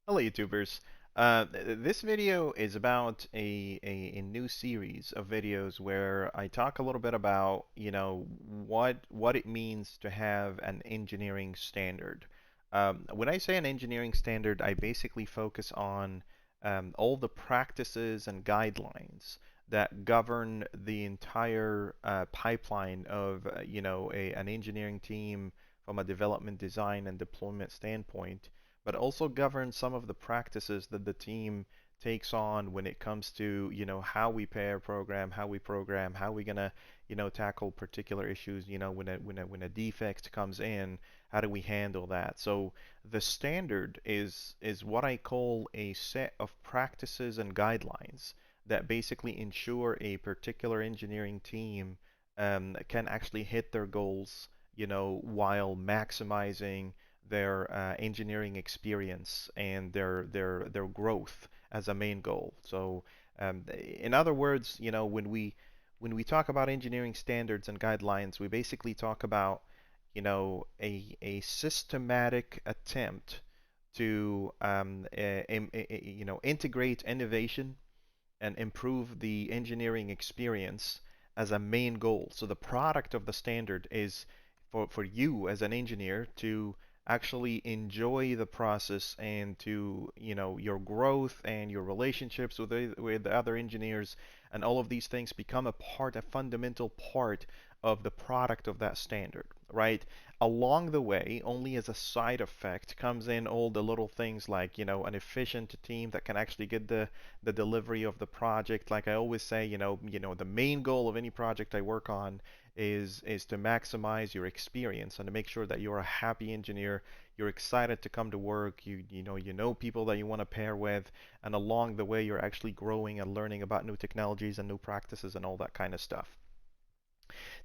Hello, YouTubers. This video is about a new series of videos where I talk a little bit about, what it means to have an engineering standard. When I say an engineering standard, I basically focus on all the practices and guidelines that govern the entire pipeline of, an engineering team from a development, design, and deployment standpoint, but also govern some of the practices that the team takes on when it comes to, how we pair program, how we're gonna, tackle particular issues, when a defect comes in, how do we handle that? So the standard is what I call a set of practices and guidelines that basically ensure a particular engineering team can actually hit their goals, while maximizing their engineering experience and their growth as a main goal. So, in other words, when we talk about engineering standards and guidelines, we basically talk about a systematic attempt to integrate innovation and improve the engineering experience as a main goal. So the product of the standard is for you as an engineer to actually enjoy the process and to, your growth and your relationships with the other engineers and all of these things become a fundamental part of the product of that standard, right? Along the way, only as a side effect comes in all the little things like, an efficient team that can actually get the delivery of the project. Like I always say, the main goal of any project I work on is to maximize your experience and to make sure that you're a happy engineer. You're excited to come to work. You know people that you want to pair with, and along the way, you're actually growing and learning about new technologies and new practices and all that kind of stuff.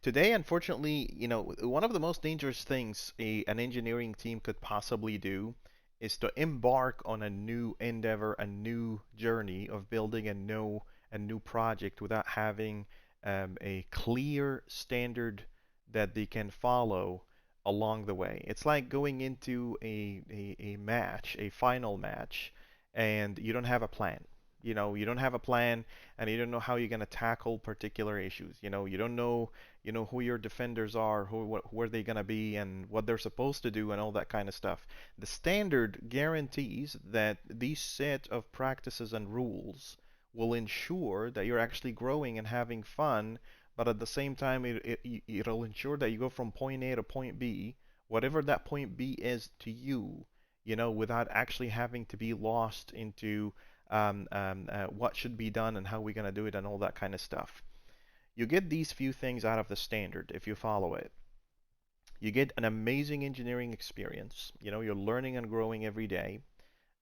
Today, unfortunately, one of the most dangerous things an engineering team could possibly do is to embark on a new endeavor, a new journey of building a new project without having a clear standard that they can follow along the way. It's like going into a match, a final match, and you don't have a plan. You don't have a plan, and you don't know how you're going to tackle particular issues. You don't know, who your defenders are, where they're going to be, and what they're supposed to do, and all that kind of stuff. The standard guarantees that these set of practices and rules will ensure that you're actually growing and having fun, but at the same time, it'll ensure that you go from point A to point B, whatever that point B is to you, without actually having to be lost into what should be done and how we're going to do it and all that kind of stuff. You get these few things out of the standard if you follow it. You get an amazing engineering experience. You're learning and growing every day.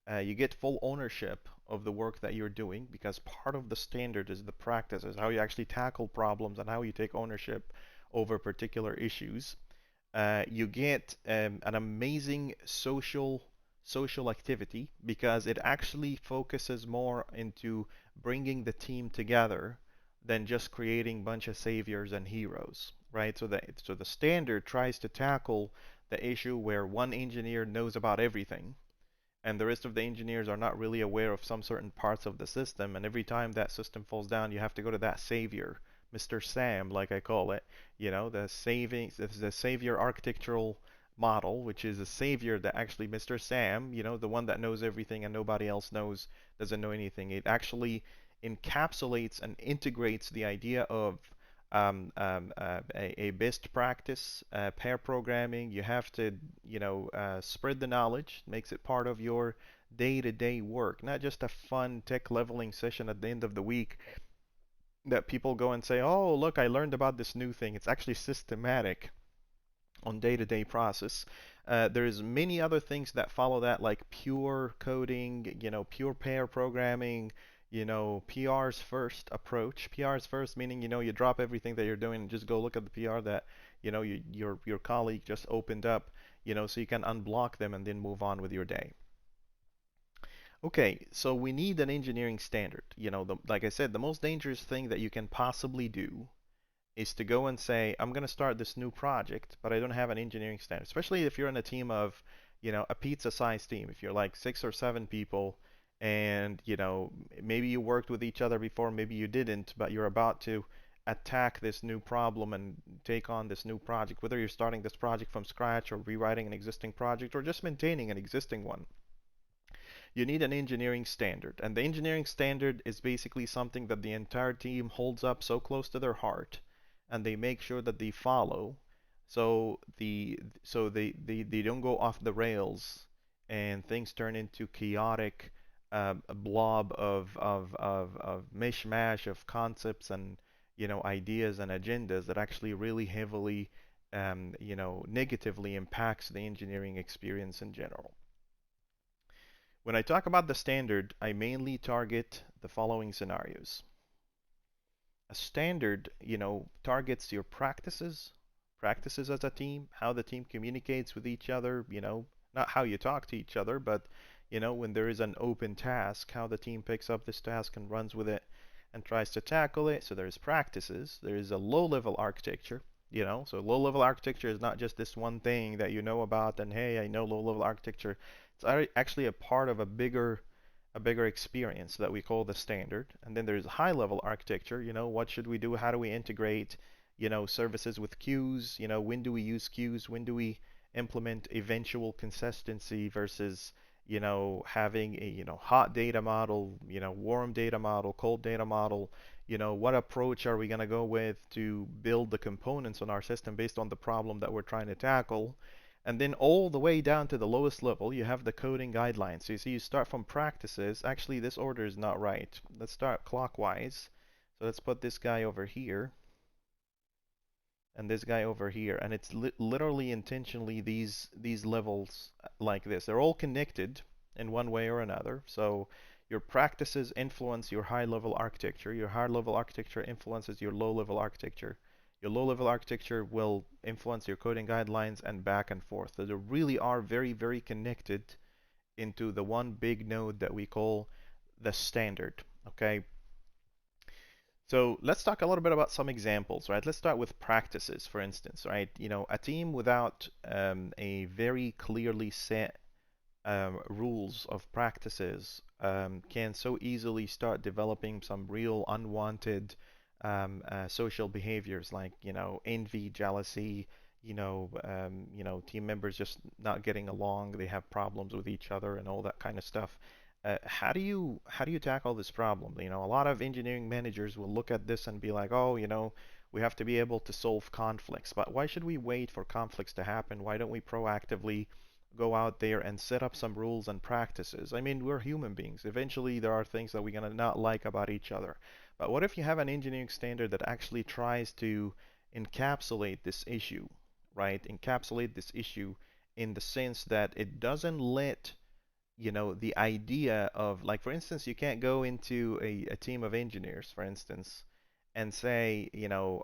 You get full ownership of the work that you're doing because part of the standard is the practices, how you actually tackle problems and how you take ownership over particular issues. You get an amazing social activity because it actually focuses more into bringing the team together than just creating a bunch of saviors and heroes, right? So the standard tries to tackle the issue where one engineer knows about everything and the rest of the engineers are not really aware of some certain parts of the system, and every time that system falls down, you have to go to that savior, Mr. Sam, like I call it, the savior architectural model, which is a savior that actually Mr. Sam, the one that knows everything and nobody else doesn't know anything. It actually encapsulates and integrates the idea of a best practice, pair programming. You have to, spread the knowledge, makes it part of your day-to-day work, not just a fun tech leveling session at the end of the week that people go and say, oh, look, I learned about this new thing. It's actually systematic on day-to-day process. There's many other things that follow that, like pure coding, pure pair programming, PR's first approach. PR's first meaning, you drop everything that you're doing and just go look at the PR that, your colleague just opened up, so you can unblock them and then move on with your day. Okay, so we need an engineering standard. Like I said, the most dangerous thing that you can possibly do is to go and say, I'm going to start this new project, but I don't have an engineering standard. Especially if you're in a team of, a pizza-sized team. If you're like 6 or 7 people, and maybe you worked with each other before, maybe you didn't, but you're about to attack this new problem and take on this new project, whether you're starting this project from scratch or rewriting an existing project or just maintaining an existing one, you need an engineering standard. And the engineering standard is basically something that the entire team holds up so close to their heart and they make sure that they follow, so they don't go off the rails and things turn into chaotic, a blob of mishmash of concepts and ideas and agendas that actually really heavily negatively impacts the engineering experience in general. When I talk about the standard, I mainly target the following scenarios. A standard, targets your practices as a team, how the team communicates with each other, not how you talk to each other, but, when there is an open task, how the team picks up this task and runs with it and tries to tackle it. So there's practices. There is a low-level architecture, so low-level architecture is not just this one thing that you know about and hey, I know low-level architecture. It's actually a part of a bigger experience that we call the standard. And then there's high-level architecture. What should we do? How do we integrate, services with queues? When do we use queues? When do we implement eventual consistency versus, having a, hot data model, warm data model, cold data model? What approach are we going to go with to build the components on our system based on the problem that we're trying to tackle? And then all the way down to the lowest level, you have the coding guidelines. So you see, you start from practices. Actually, this order is not right. Let's start clockwise. So let's put this guy over here and this guy over here. And it's literally intentionally these levels like this. They're all connected in one way or another. So your practices influence your high-level architecture. Your high-level architecture influences your low-level architecture. Your low-level architecture will influence your coding guidelines and back and forth. So they really are very, very connected into the one big node that we call the standard. Okay. So let's talk a little bit about some examples, right? Let's start with practices, for instance, right? A team without a very clearly set rules of practices can so easily start developing some real unwanted social behaviors like envy, jealousy, team members just not getting along, they have problems with each other and all that kind of stuff. How do you tackle this problem? A lot of engineering managers will look at this and be like, oh, we have to be able to solve conflicts, but why should we wait for conflicts to happen? Why don't we proactively go out there and set up some rules and practices? I mean, we're human beings. Eventually, there are things that we're gonna not like about each other. But what if you have an engineering standard that actually tries to encapsulate this issue, right? Encapsulate this issue in the sense that it doesn't let the idea of, like, for instance, you can't go into a team of engineers, for instance, and say,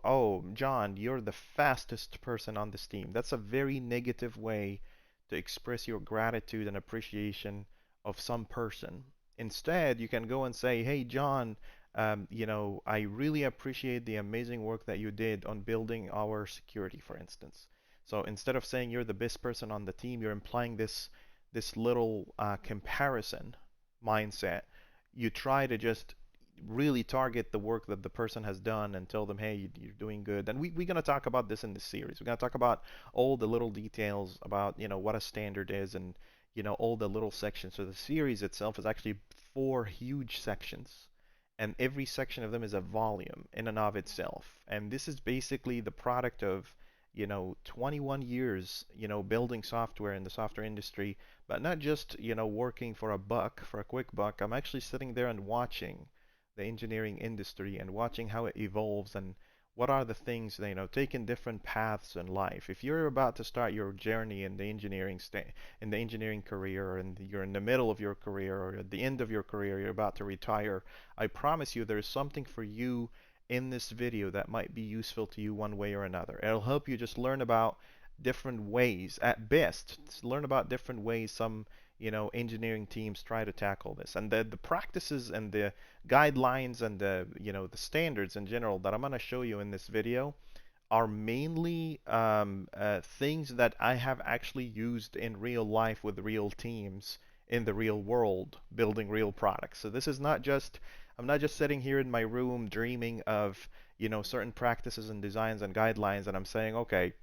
oh, John, you're the fastest person on this team. That's a very negative way to express your gratitude and appreciation of some person. Instead, you can go and say, hey, John, I really appreciate the amazing work that you did on building our security, for instance. So instead of saying you're the best person on the team, you're implying this little comparison mindset. You try to just really target the work that the person has done and tell them, hey, you're doing good. And we're going to talk about this in this series. We're going to talk about all the little details about, what a standard is and, all the little sections. So the series itself is actually 4 huge sections. And every section of them is a volume in and of itself. And this is basically the product of, 21 years, building software in the software industry, but not just, working for a buck, for a quick buck. I'm actually sitting there and watching the engineering industry and watching how it evolves and what are the things that, taking different paths in life. If you're about to start your journey in the engineering career, and you're in the middle of your career or at the end of your career, you're about to retire, I promise you there's something for you in this video that might be useful to you one way or another. It'll help you just learn about different ways, at best, learn about different ways some engineering teams try to tackle this, and the practices and the guidelines and the standards in general that I'm going to show you in this video are mainly things that I have actually used in real life with real teams in the real world, building real products. So this is not just, I'm not just sitting here in my room dreaming of, certain practices and designs and guidelines, and I'm saying, okay,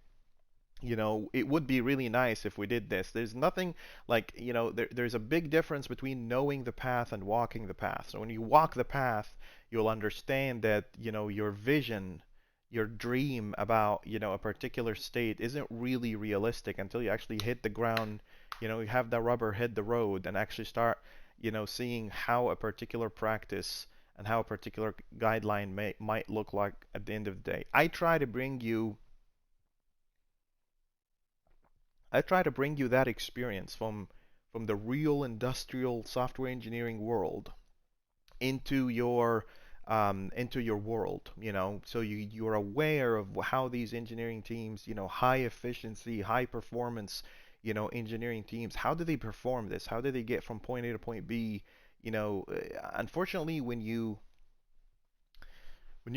it would be really nice if we did this. There's nothing like, there's a big difference between knowing the path and walking the path. So when you walk the path, you'll understand that, your vision, your dream about, a particular state isn't really realistic until you actually hit the ground, you have the rubber hit the road and actually start, seeing how a particular practice and how a particular guideline might look like at the end of the day. I try to bring you that experience from the real industrial software engineering world into your world, so you're aware of how these engineering teams, high efficiency, high performance, engineering teams, how do they perform this? How do they get from point A to point B? Unfortunately, when you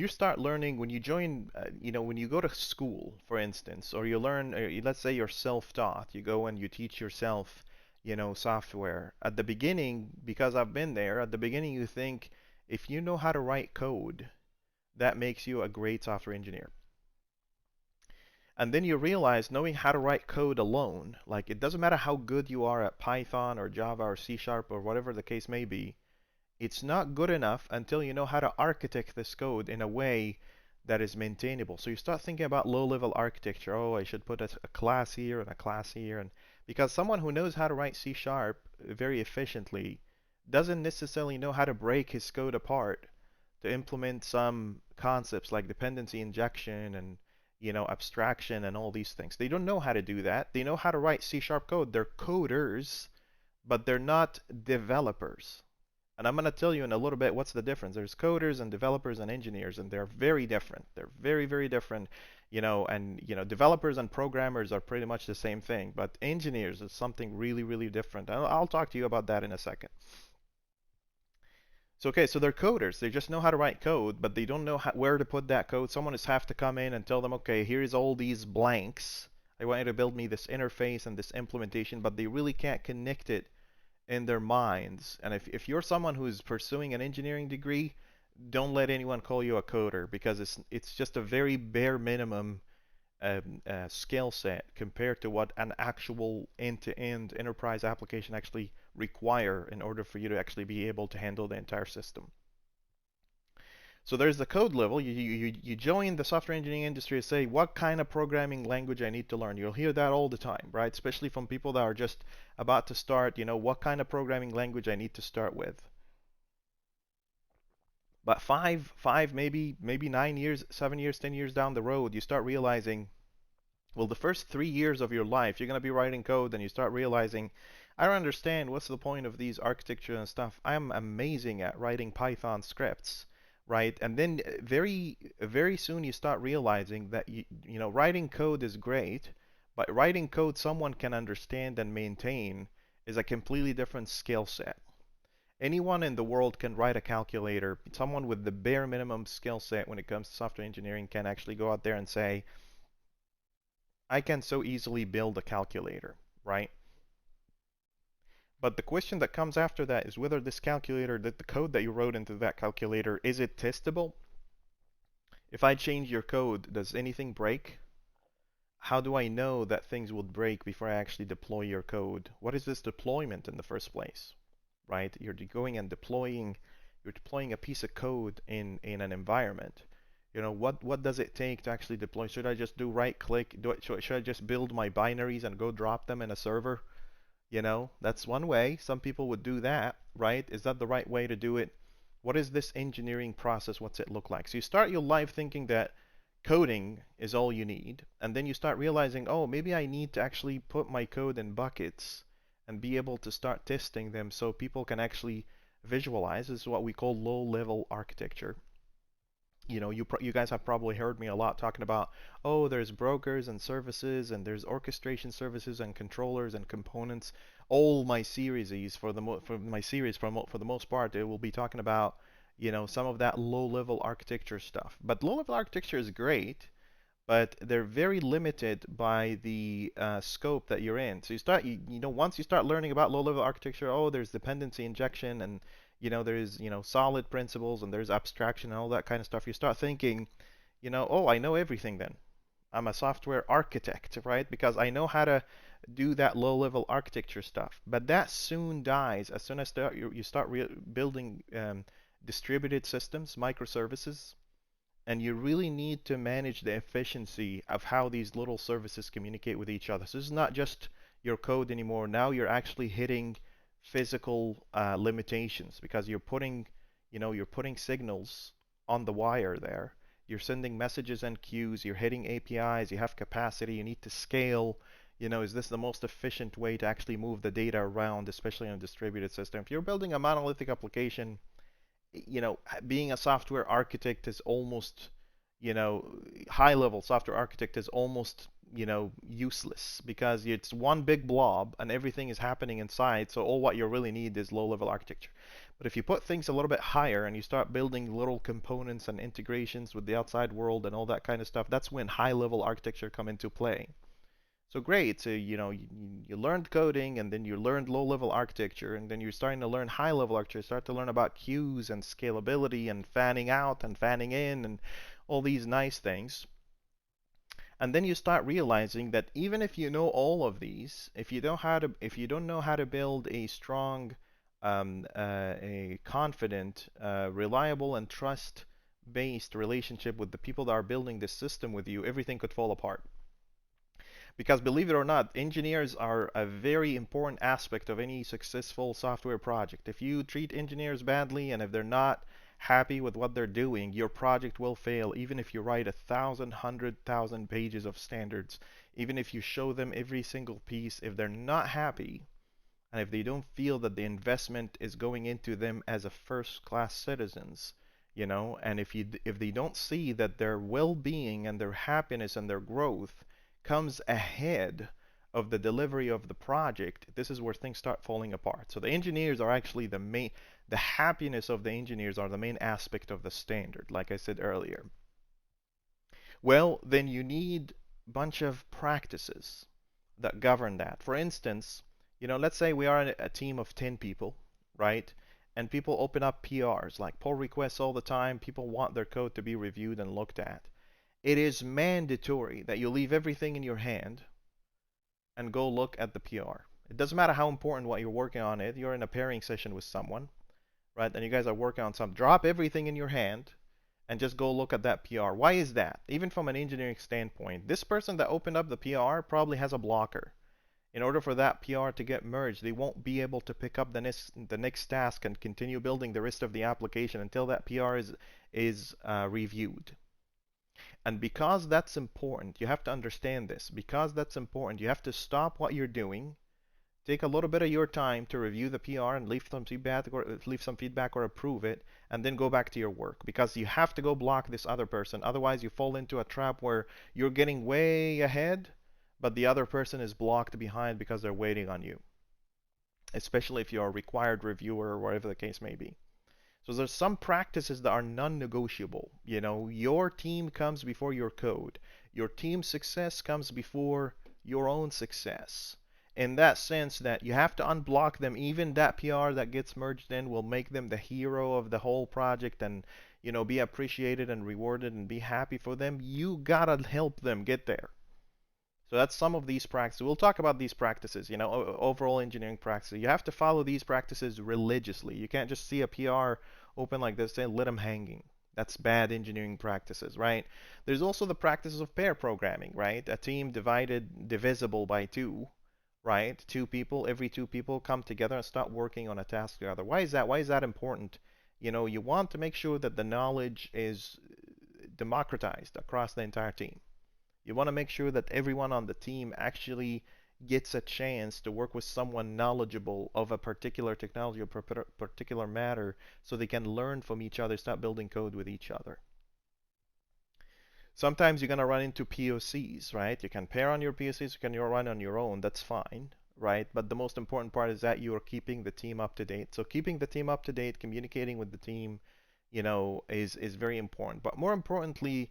start learning, when you join, when you go to school, for instance, or you learn, let's say you're self-taught, you go and you teach yourself, software. At the beginning, because I've been there, at the beginning you think if you know how to write code, that makes you a great software engineer. And then you realize knowing how to write code alone, like it doesn't matter how good you are at Python or Java or C Sharp or whatever the case may be, it's not good enough until you know how to architect this code in a way that is maintainable. So you start thinking about low-level architecture. Oh, I should put a class here and a class here, and because someone who knows how to write C sharp very efficiently doesn't necessarily know how to break his code apart to implement some concepts like dependency injection and abstraction and all these things. They don't know how to do that. They know how to write C sharp code. They're coders, but they're not developers. And I'm going to tell you in a little bit what's the difference. There's coders and developers and engineers, and they're very different. They're very, very different, and developers and programmers are pretty much the same thing, but engineers is something really, really different. And I'll talk to you about that in a second. So, okay, so they're coders. They just know how to write code, but they don't know where to put that code. Someone just have to come in and tell them, okay, here's all these blanks. I want you to build me this interface and this implementation, but they really can't connect it in their minds. And if you're someone who's pursuing an engineering degree, don't let anyone call you a coder because it's just a very bare minimum skill set compared to what an actual end-to-end enterprise application actually require in order for you to actually be able to handle the entire system. So there's the code level. You join the software engineering industry and say, what kind of programming language I need to learn? You'll hear that all the time, right? Especially from people that are just about to start, what kind of programming language I need to start with. But maybe 9 years, 7 years, 10 years down the road, you start realizing, well, the first 3 years of your life, you're going to be writing code and you start realizing, I don't understand what's the point of these architecture and stuff. I'm amazing at writing Python scripts, right? And then very, very soon you start realizing that, writing code is great, but writing code someone can understand and maintain is a completely different skill set. Anyone in the world can write a calculator. Someone with the bare minimum skill set when it comes to software engineering can actually go out there and say, I can so easily build a calculator, right? But the question that comes after that is whether this calculator, that the code that you wrote into that calculator, is it testable? If I change your code, does anything break? How do I know that things would break before I actually deploy your code? What is this deployment in the first place, right? You're going and you're deploying a piece of code in an environment. What does it take to actually deploy? Should I just do right click? Should I just build my binaries and go drop them in a server? That's one way. Some people would do that, right? Is that the right way to do it? What is this engineering process? What's it look like? So you start your life thinking that coding is all you need, and then you start realizing, oh, maybe I need to actually put my code in buckets and be able to start testing them so people can actually visualize. This is what we call low-level architecture. You guys have probably heard me a lot talking about, oh, there's brokers and services, and there's orchestration services and controllers and components. All my series for the most part, it will be talking about, some of that low-level architecture stuff. But low-level architecture is great, but they're very limited by the scope that you're in. So once you start learning about low-level architecture, oh, there's dependency injection, and there's solid principles, and there's abstraction and all that kind of stuff. You start thinking, oh, I know everything then. I'm a software architect, right? Because I know how to do that low-level architecture stuff. But that soon dies as soon as you start building distributed systems, microservices, and you really need to manage the efficiency of how these little services communicate with each other. So this is not just your code anymore. Now you're actually hitting physical limitations because you're putting signals on the wire there. You're sending messages and queues. You're hitting APIs. You have capacity. You need to scale. Is this the most efficient way to actually move the data around, especially in a distributed system? If you're building a monolithic application, being a software architect is almost, high-level software architect is almost, useless because it's one big blob and everything is happening inside. So all what you really need is low-level architecture. But if you put things a little bit higher and you start building little components and integrations with the outside world and all that kind of stuff, that's when high-level architecture come into play. So great. So you learned coding, and then you learned low-level architecture, and then you're starting to learn high-level architecture. Start to learn about queues and scalability and fanning out and fanning in and all these nice things. And then you start realizing that even if you know all of these, if you don't know how to build a strong, a confident, reliable, and trust-based relationship with the people that are building this system with you, everything could fall apart. Because believe it or not, engineers are a very important aspect of any successful software project. If you treat engineers badly and if they're not happy with what they're doing, your project will fail, even if you write 1,000, 100,000 pages of standards. Even if you show them every single piece, if they're not happy and if they don't feel that the investment is going into them as a first-class citizens, and if they don't see that their well-being and their happiness and their growth comes ahead of the delivery of the project, this is where things start falling apart. So the engineers are actually the happiness of the engineers are the main aspect of the standard, like I said earlier. Well, then you need a bunch of practices that govern that. For instance, let's say we are a team of 10 people, right? And people open up PRs, like pull requests all the time. People want their code to be reviewed and looked at. It is mandatory that you leave everything in your hand and go look at the PR. It doesn't matter how important what you're working on is. You're in a pairing session with someone, right? And you guys are working on something. Drop everything in your hand and just go look at that PR. Why is that? Even from an engineering standpoint, this person that opened up the PR probably has a blocker. In order for that PR to get merged, they won't be able to pick up the next task and continue building the rest of the application until that PR is reviewed. And because that's important, you have to understand this. Because that's important, you have to stop what you're doing, take a little bit of your time to review the PR and leave some feedback or approve it, and then go back to your work. Because you have to go block this other person. Otherwise, you fall into a trap where you're getting way ahead, but the other person is blocked behind because they're waiting on you. Especially if you're a required reviewer or whatever the case may be. So there's some practices that are non-negotiable. Your team comes before your code. Your team's success comes before your own success. In that sense that you have to unblock them. Even that PR that gets merged in will make them the hero of the whole project and, be appreciated and rewarded and be happy for them. You gotta help them get there. So that's some of these practices. We'll talk about these practices, overall engineering practices. You have to follow these practices religiously. You can't just see a PR open like this and let them hanging. That's bad engineering practices, right? There's also the practices of pair programming, right? A team divisible by two, right? Every two people come together and start working on a task together. Why is that? Why is that important? You want to make sure that the knowledge is democratized across the entire team. You want to make sure that everyone on the team actually gets a chance to work with someone knowledgeable of a particular technology or particular matter so they can learn from each other, start building code with each other. Sometimes you're going to run into POCs, right? You can pair on your POCs, you can run on your own, that's fine, right? But the most important part is that you are keeping the team up to date. So keeping the team up to date, communicating with the team, is very important. But more importantly,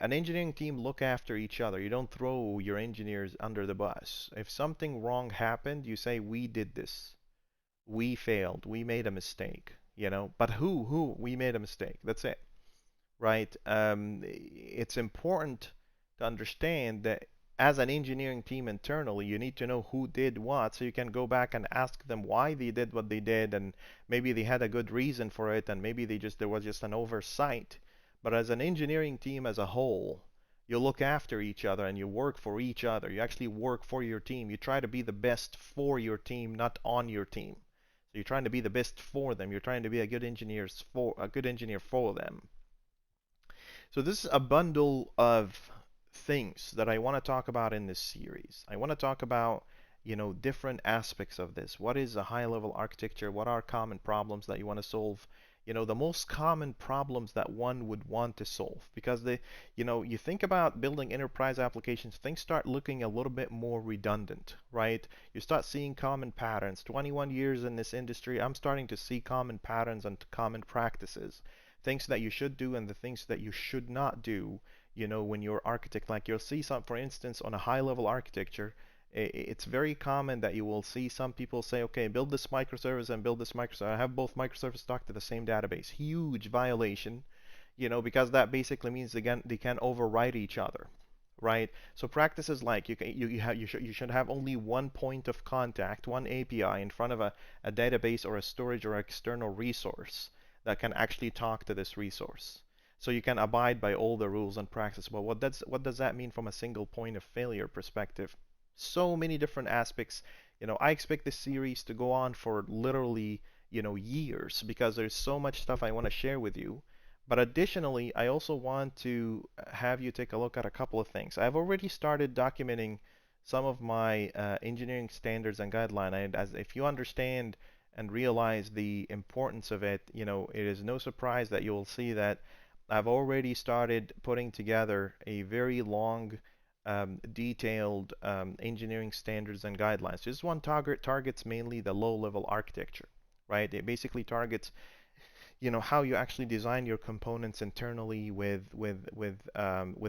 An engineering team look after each other. You don't throw your engineers under the bus. If something wrong happened, you say, we did this. We failed. We made a mistake. But who? We made a mistake. That's it, right? It's important to understand that as an engineering team internally, you need to know who did what so you can go back and ask them why they did what they did, and maybe they had a good reason for it, and maybe there was just an oversight. But as an engineering team as a whole, you look after each other and you work for each other. You actually work for your team. You try to be the best for your team, not on your team. So you're trying to be the best for them. You're trying to be a good engineer for them. So this is a bundle of things that I want to talk about in this series. I want to talk about, different aspects of this. What is a high-level architecture? What are common problems that you want to solve? The most common problems that one would want to solve. Because you think about building enterprise applications, things start looking a little bit more redundant, right? You start seeing common patterns. 21 years in this industry, I'm starting to see common patterns and common practices, things that you should do and the things that you should not do, when you're architect. Like you'll see some, for instance, on a high level architecture, it's very common that you will see some people say, okay, build this microservice and build this microservice. I have both microservices talk to the same database. Huge violation, because that basically means they can override each other, right? So practices like you should have only one point of contact, one API in front of a database or a storage or external resource that can actually talk to this resource. So you can abide by all the rules and practice. But what does that mean from a single point of failure perspective? So many different aspects. I expect this series to go on for literally, years, because there's so much stuff I want to share with you. But additionally, I also want to have you take a look at a couple of things. I've already started documenting some of my engineering standards and guidelines. As if you understand and realize the importance of it, it is no surprise that you'll see that I've already started putting together a very long, detailed engineering standards and guidelines. This one targets mainly the low-level architecture, right? It basically targets, how you actually design your components internally with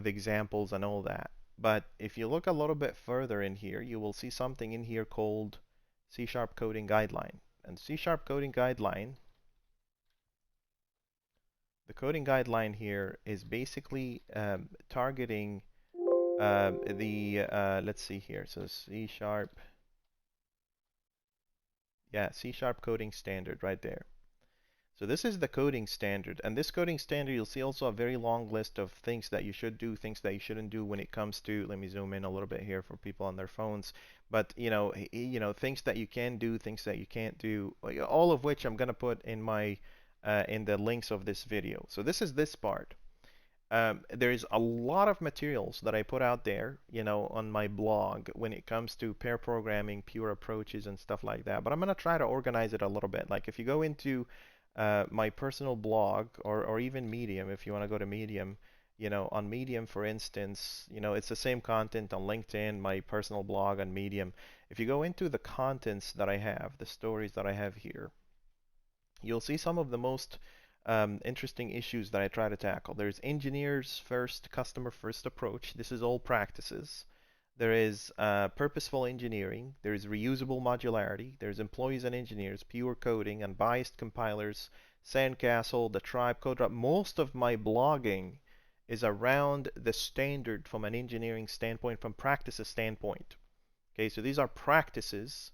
examples and all that. But if you look a little bit further in here, you will see something in here called C# coding guideline. And C# coding guideline, the coding guideline here is basically targeting let's see here. So C#, yeah, C# coding standard right there. So this is the coding standard, and this coding standard, you'll see also a very long list of things that you should do, things that you shouldn't do when it comes to, let me zoom in a little bit here for people on their phones, but things that you can do, things that you can't do, all of which I'm going to put in my in the links of this video. So this is this part. There's a lot of materials that I put out there, on my blog when it comes to pair programming, pure approaches, and stuff like that. But I'm going to try to organize it a little bit. Like if you go into my personal blog, or even Medium, if you want to go to Medium, on Medium, for instance, it's the same content on LinkedIn, my personal blog on Medium. If you go into the contents that I have, the stories that I have here, you'll see some of the most interesting issues that I try to tackle. There's engineers first, customer first approach. This is all practices. There is purposeful engineering. There's reusable modularity. There's employees and engineers, pure coding, unbiased compilers, Sandcastle, the tribe, code. Most of my blogging is around the standard from an engineering standpoint, from practices standpoint. Okay, so these are practices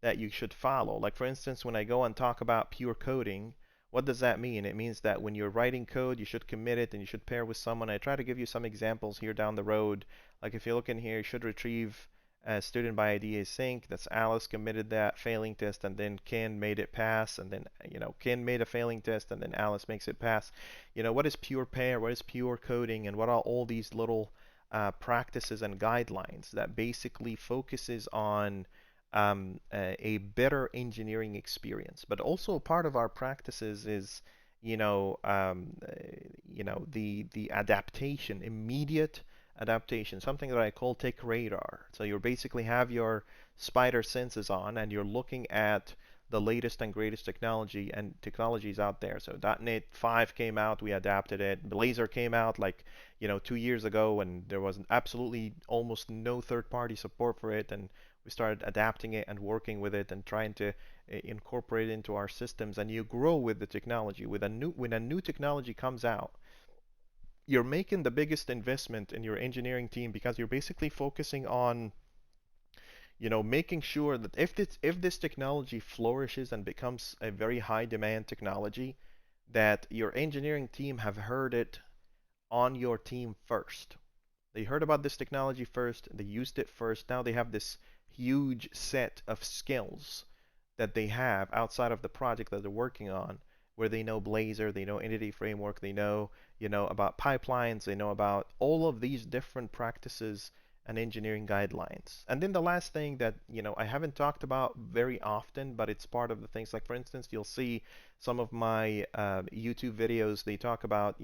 that you should follow. Like for instance, when I go and talk about pure coding, what does that mean? It means that when you're writing code, you should commit it and you should pair with someone. I try to give you some examples here down the road. Like if you look in here, you should retrieve student by ID async. That's Alice committed that failing test, and then Ken made it pass, and then Ken made a failing test, and then Alice makes it pass. What is pure pair? What is pure coding? And what are all these little practices and guidelines that basically focuses on a better engineering experience? But also part of our practices is, the adaptation, immediate adaptation, something that I call take radar. So you basically have your spider senses on and you're looking at the latest and greatest technology and technologies out there. So .NET 5 came out, we adapted it. Blazor came out like 2 years ago, and there was absolutely almost no third-party support for it, and we started adapting it and working with it and trying to incorporate it into our systems. And you grow with the technology. When a new technology comes out, you're making the biggest investment in your engineering team because you're basically focusing on making sure that if this technology flourishes and becomes a very high demand technology, that your engineering team have heard it on your team first. They heard about this technology first, they used it first. Now they have this huge set of skills that they have outside of the project that they're working on, where they know Blazor, they know Entity Framework, they know, about pipelines, they know about all of these different practices and engineering guidelines. And then the last thing that, I haven't talked about very often, but it's part of the things, like for instance, you'll see some of my YouTube videos, they talk about,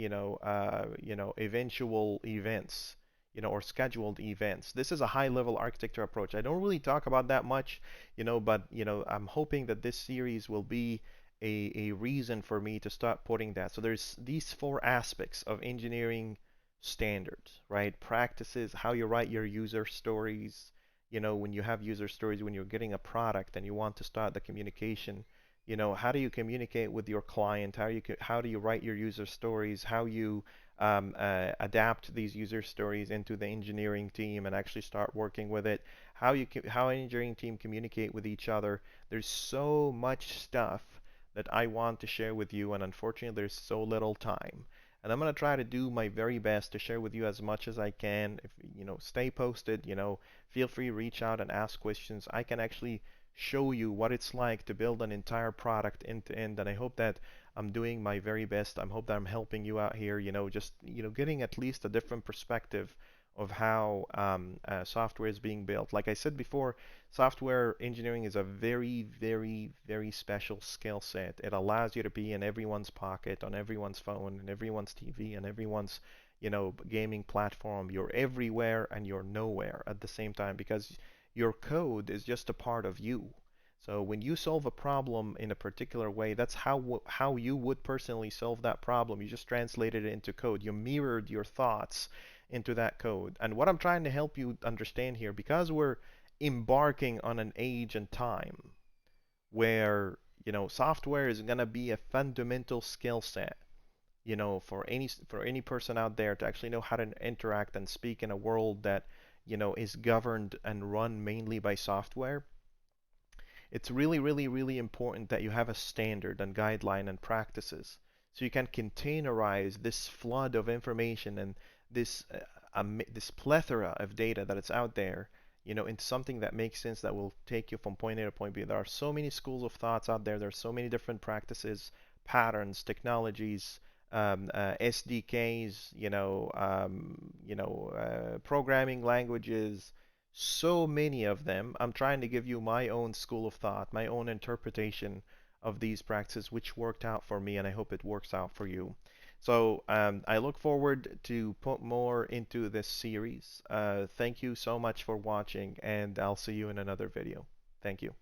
eventual events, or scheduled events. This is a high-level architecture approach. I don't really talk about that much, but I'm hoping that this series will be a reason for me to start putting that. So there's these four aspects of engineering standards, right? Practices, how you write your user stories, when you have user stories, when you're getting a product and you want to start the communication, how do you communicate with your client? How do you write your user stories? How you adapt these user stories into the engineering team and actually start working with it? How engineering team communicate with each other? There's so much stuff that I want to share with you, and unfortunately, there's so little time. And I'm going to try to do my very best to share with you as much as I can. If stay posted, feel free to reach out and ask questions. I can actually show you what it's like to build an entire product end to end, and I hope that I'm doing my very best. I hope that I'm helping you out here, just getting at least a different perspective of how software is being built. Like I said before, software engineering is a very, very, very special skill set. It allows you to be in everyone's pocket, on everyone's phone, and everyone's TV, and everyone's gaming platform. You're everywhere and you're nowhere at the same time, because your code is just a part of you. So when you solve a problem in a particular way, that's how you would personally solve that problem. You just translated it into code. You mirrored your thoughts into that code. And what I'm trying to help you understand here, because we're embarking on an age and time where software is going to be a fundamental skill set, for any person out there to actually know how to interact and speak in a world that is governed and run mainly by software. It's really, really, really important that you have a standard and guideline and practices, so you can containerize this flood of information and this this plethora of data that is out there, into something that makes sense, that will take you from point A to point B. There are so many schools of thoughts out there. There are so many different practices, patterns, technologies, SDKs, programming languages, so many of them. I'm trying to give you my own school of thought, my own interpretation of these practices, which worked out for me, and I hope it works out for you. So I look forward to put more into this series. Thank you so much for watching, and I'll see you in another video. Thank you.